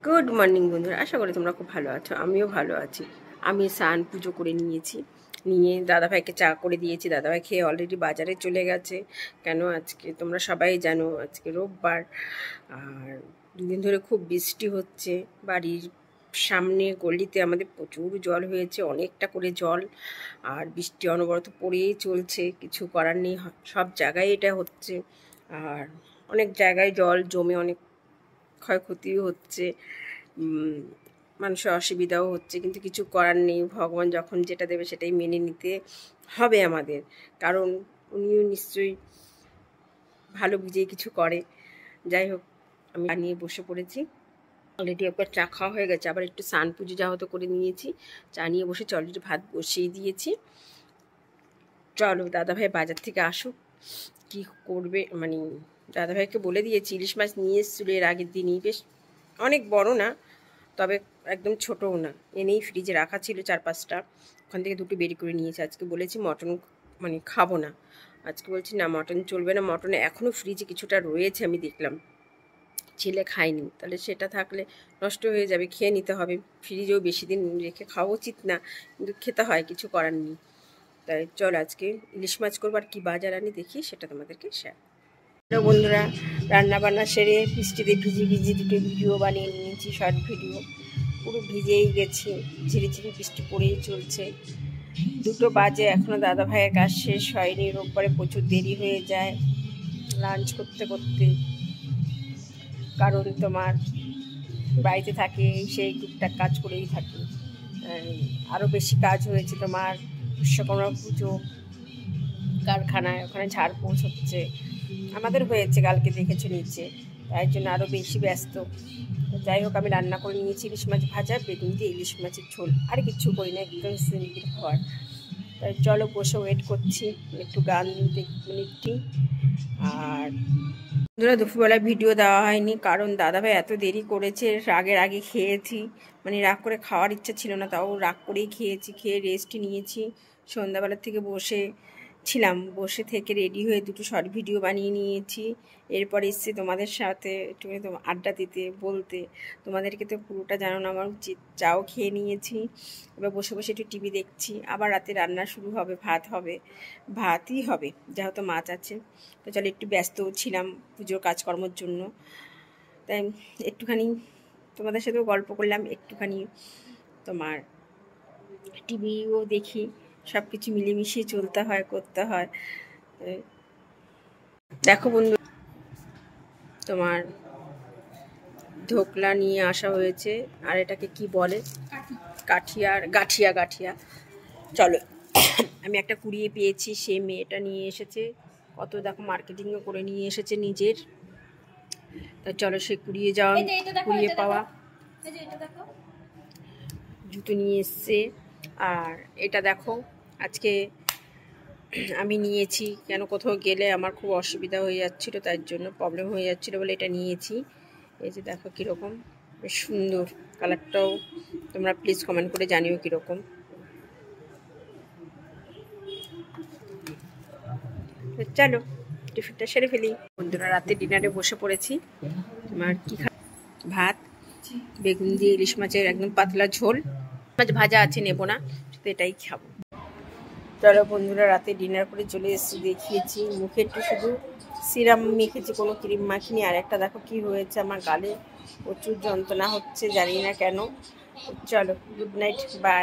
Good morning বন্ধুরা, আশা করি তোমরা খুব ভালো আছো। আমিও ভালো আছি। আমি স্নান পুজো করে নিয়েছি, নিয়ে দাদাভাইকে চা করে দিয়েছি। দাদাভাই খেয়ে অলরেডি বাজারে চলে গেছে। কেন আজকে তোমরা সবাই জানো আজকে রোববার, আর দুদিন ধরে খুব বৃষ্টি হচ্ছে। বাড়ির সামনে গলিতে আমাদের প্রচুর জল হয়েছে, অনেকটা করে জল, আর বৃষ্টি অনবরত পড়েই চলছে। কিছু করার নেই, সব জায়গায় এটা হচ্ছে। আর অনেক জায়গায় জল জমে অনেক ক্ষয়ক্ষতিও হচ্ছে, মানুষের অসুবিধাও হচ্ছে, কিন্তু কিছু করার নেই। ভগবান যখন যেটা দেবে সেটাই মেনে নিতে হবে আমাদের, কারণ উনিও নিশ্চয়ই ভালো বুঝেই কিছু করে। যাই হোক, আমি নিয়ে বসে পড়েছি। অলরেডি একবার চা খাওয়া হয়ে গেছে, আবার একটু স্নান পুজো যা হতো করে নিয়েছি। চা নিয়ে বসে অলরেডি ভাত বসিয়ে দিয়েছি। চলো দাদাভাই বাজার থেকে আসুক, কি করবে মানে দাদাভাইকে বলে দিয়েছি ইলিশ মাছ নিয়ে এসেছিলো এর আগের দিনই, বেশ অনেক বড় না, তবে একদম ছোটও না। এনেই ফ্রিজে রাখা ছিল 4-5টা, ওখান থেকে দুটো বেরি করে নিয়েছি। আজকে বলেছি মটন মানে খাবো না, আজকে বলছি না মটন চলবে না। মটন এখনও ফ্রিজে কিছুটা রয়েছে, আমি দেখলাম ছেলে খায়নি, তাহলে সেটা থাকলে নষ্ট হয়ে যাবে, খেয়ে নিতে হবে। ফ্রিজেও বেশি দিন রেখে খাওয়া উচিত না, কিন্তু খেতে হয়, কিছু করার নেই। তাই চল আজকে ইলিশ মাছ করবো, আর কি বাজার আনি দেখি সেটা তোমাদেরকে শেয়ার। হ্যালো বন্ধুরা, রান্না বান্না সেরে বৃষ্টিতে ভিজি দুটো ভিডিও বানিয়ে নিয়েছি, শর্ট ভিডিও। পুরো ভিজেই গেছি, ঝিরিঝিরি বৃষ্টি পড়েই চলছে। 2টো বাজে, এখনও দাদা ভাইয়ের কাজ শেষ হয়নি। রোববারে প্রচুর দেরি হয়ে যায় লাঞ্চ করতে করতে, কারণ তোমার বাড়িতে থাকে সেই টুকটাক কাজ করেই থাকি। আরও বেশি কাজ হয়েছে তোমার বিশ্বকর্মা পুজো, কারখানায় ওখানে ঝাড়পোছ হচ্ছে, আমাদের হয়েছে কালকে দেখেছো নিচে, তাই জন্য আরও বেশি ব্যস্ত। যাই হোক, আমি রান্না করে নিয়েছি ইলিশ মাছ ভাজা, বেগুন দিয়ে ইলিশ মাছের ঝোল, আর কিচ্ছু করি না, একদম সিম্পল খাবার। তাই চলো বসে ওয়েট করছি, একটু গান দেখি। আর বন্ধুরা, দুপুরবেলা ভিডিও দেওয়া হয়নি, কারণ দাদাভাই এত দেরি করেছে। রাগের আগে খেয়েছি, মানে রাগ করে খাওয়ার ইচ্ছা ছিল না, তাও রাগ করেই খেয়েছি। খেয়ে রেস্ট নিয়েছি, সন্ধ্যাবেলার থেকে বসে থেকে রেডি হয়ে 2টো শর্ট ভিডিও বানিয়ে নিয়েছি। এরপর এসছি তোমাদের সাথে একটু আড্ডা দিতে, বলতে। তোমাদেরকে তো পুরোটা জানো না আমার উচিত। চাও খেয়ে নিয়েছি, এবার বসে বসে একটু টিভি দেখছি। আবার রাতে রান্না শুরু হবে, ভাতই হবে, যেহেতু মাছ আছে। তো চলো, একটু ব্যস্তও ছিলাম পুজোর কাজকর্মের জন্য, তাই একটুখানি তোমাদের সাথেও গল্প করলাম, একটুখানি তোমার টিভিও দেখি। সব কিছু মিলেমিশিয়ে চলতে হয়, করতে হয়। দেখো বন্ধু, তোমার ধোকলা নিয়ে আসা হয়েছে, আর এটাকে কি বলে, গাঠিয়া। চলো, আমি একটা কুড়িয়ে পেয়েছি, সে মেয়েটা নিয়ে এসেছে, কত দেখো মার্কেটিংও করে নিয়ে এসেছে নিজের। তা চলো, সে কুড়িয়ে পাওয়া জুতো নিয়ে এসছে। আর এটা দেখো, আজকে আমি নিয়েছি, কেন কোথাও গেলে আমার খুব অসুবিধা হয়ে যাচ্ছিলো, তার জন্য প্রবলেম হয়ে যাচ্ছিলো বলে এটা নিয়েছি। এই যে দেখো কীরকম বেশ সুন্দর, কালারটাও তোমরা প্লিজ কমেন্ট করে জানিও কীরকম। চলো টিফিনটা সেরে ফেলি। বন্ধুরা, রাতে ডিনারে বসে পড়েছি। তোমার কি ভাত, বেগুন দিয়ে ইলিশ মাছের একদম পাতলা ঝোল, মাছ ভাজা আছে, নেবো না, শুধু এটাই খাবো। চলো বন্ধুরা, রাতে ডিনার করে চলে এসেছি, দেখিয়েছি। মুখে একটু শুধু সিরাম মেখেছি, কোনো ক্রিম মাখিনি। আর একটা দেখো কি হয়েছে, আমার গালে প্রচুর যন্ত্রণা হচ্ছে, জানি না কেন। চলো, গুড নাইট, বাই।